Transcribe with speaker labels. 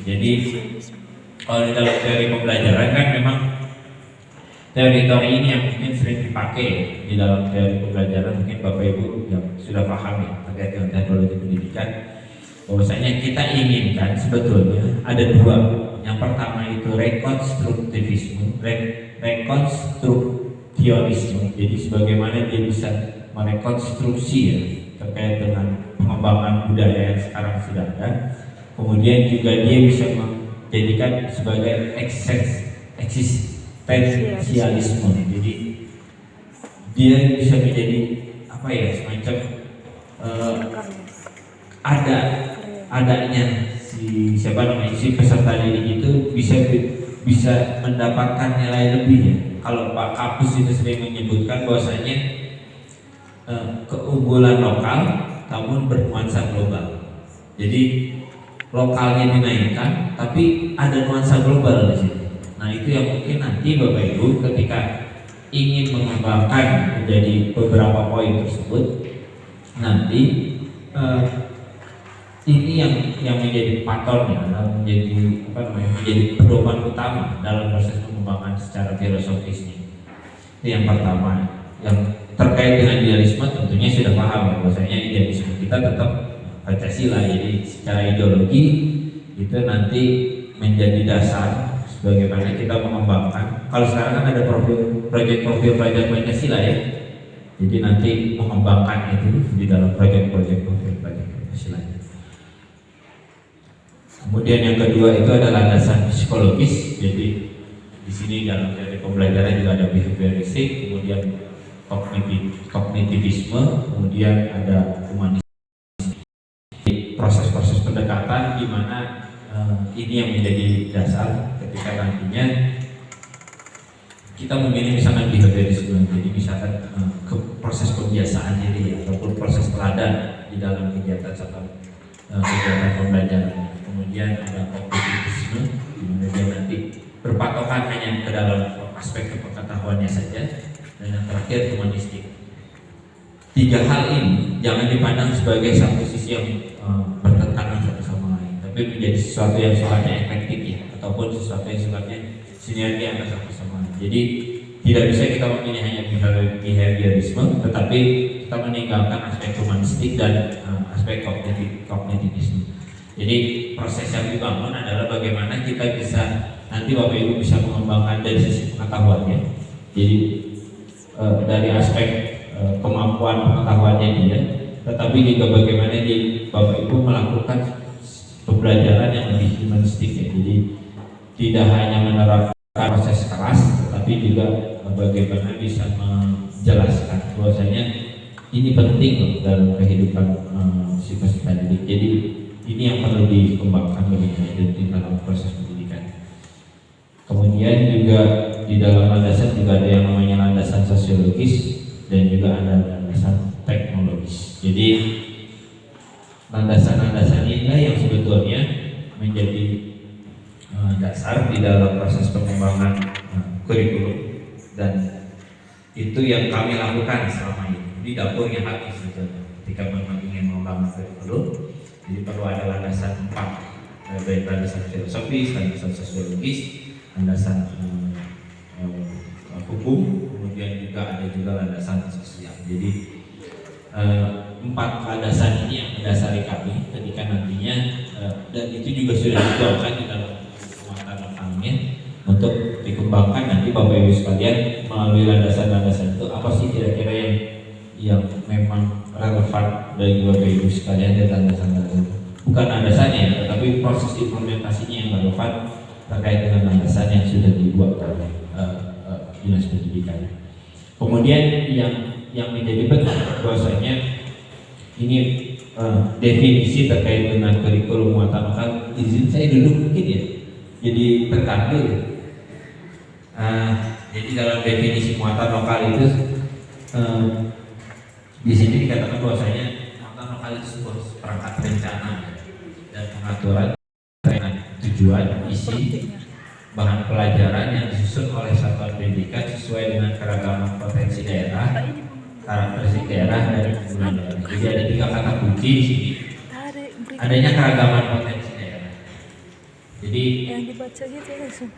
Speaker 1: Jadi kalau di dalam teori pembelajaran kan memang teori-teori ini yang mungkin sering dipakai di dalam teori pembelajaran, mungkin Bapak Ibu yang sudah paham ya terkait dengan teknologi pendidikan. Bahwasanya kita inginkan sebetulnya ada dua. Yang pertama itu rekonstruktivisme, rekonstruksionisme. Jadi sebagaimana dia bisa merekonstruksi ya terkait dengan pengembangan budaya yang sekarang sudah ada. Kemudian juga dia bisa menjadikan sebagai eksistensialisme. Jadi dia bisa menjadi apa ya, semacam adanya si siapa namanya si peserta didik itu bisa mendapatkan nilai lebih ya. Kalau Pak Kapus itu sering menyebutkan bahwasanya keunggulan lokal namun bernuansa global. Jadi lokalnya dinaikkan tapi ada nuansa global di sini. Nah, itu yang mungkin nanti Bapak Ibu ketika ingin mengembangkan menjadi beberapa poin tersebut nanti ini yang menjadi patornya, menjadi pedoman utama dalam proses pengembangan secara filosofisnya. Itu yang pertama. Yang terkait dengan idealisme tentunya sudah paham ya, bahwasanya idealisme kita tetap Pancasila. Jadi secara ideologi itu nanti menjadi dasar bagaimana kita mengembangkan. Kalau sekarang kan ada proyek pelajar Pancasila ya. Jadi nanti mengembangkan itu di dalam proyek pelajar Pancasila. Kemudian yang kedua itu adalah landasan psikologis. Jadi di sini dalam teori pembelajaran juga ada behavioristik, kemudian kognitivisme, kemudian ada humanisme. Proses-proses pendekatan di mana ini yang menjadi dasar ketika nantinya kita memilih misalkan behaviorisme. Jadi misalkan ke proses pembiasaan diri ataupun proses teladan di dalam kegiatan pembelajaran. Kemudian ada kognitivisme, di mana dia nanti berpatokan hanya ke dalam aspek kepengetahuannya saja. Dan yang terakhir humanistik. Tiga hal ini jangan dipandang sebagai satu sisi yang bertentangan satu sama lain, tapi menjadi sesuatu yang sifatnya efektif ya, ataupun sesuatu yang sifatnya sinergi antara satu sama lain. Jadi tidak bisa kita memilih hanya behaviorisme, tetapi kita meninggalkan aspek humanistik dan aspek kognitivisme. Jadi proses yang dibangun adalah bagaimana kita bisa nanti Bapak Ibu bisa mengembangkan dari sisi pengetahuannya. Jadi dari aspek kemampuan pengetahuannya dia, tetapi juga bagaimana Bapak Ibu melakukan pembelajaran yang lebih humanistik ya. Jadi tidak hanya menerapkan proses keras, tetapi juga bagaimana bisa menjelaskan bahwasanya ini penting loh dalam kehidupan si peserta didik. Jadi ini yang perlu dikembangkan lebih lanjut di dalam proses pendidikan. Kemudian juga di dalam landasan juga ada yang namanya landasan sosiologis dan juga ada landasan teknologis. Jadi landasan-landasan inilah yang sebetulnya menjadi dasar di dalam proses pengembangan kurikulum, dan itu yang kami lakukan selama ini di dapurnya hati sebetulnya ketika memang ingin mengembangkan kurikulum. Jadi perlu ada landasan 4, baik landasan filosofis, landasan sosiologis, landasan hukum, kemudian juga ada juga landasan sosial. Jadi 4 landasan ini yang mendasari kami ketika nantinya dan itu juga sudah dituangkan di dalam muatan lokalnya untuk dikembangkan nanti Bapak Ibu sekalian melalui landasan-landasan itu apa sih kira-kira yang memang relevan bagi Bapak Ibu sekalian dan landasan-landasan. Bukan landasannya, tetapi proses implementasinya yang relevan terkait dengan landasan yang sudah dibuat oleh Dinas Pendidikan. Kemudian yang menjadi penting bahwasanya ini definisi terkait dengan kurikulum muatan lokal. Izin saya dulu mungkin ya, jadi terkandil ya. Jadi dalam definisi muatan lokal itu di sini dikatakan bahwasanya muatan lokal itu sebuah perangkat rencana dan pengaturan dengan tujuan, isi, bahan pelajaran yang disusun oleh satuan pendidikan sesuai dengan keragaman potensi daerah, karakteristik daerah dan keunggulan daerah. Jadi ada 3 kata kunci di sini. Adanya keragaman potensi daerah. Jadi
Speaker 2: yang dibaca gitu langsung.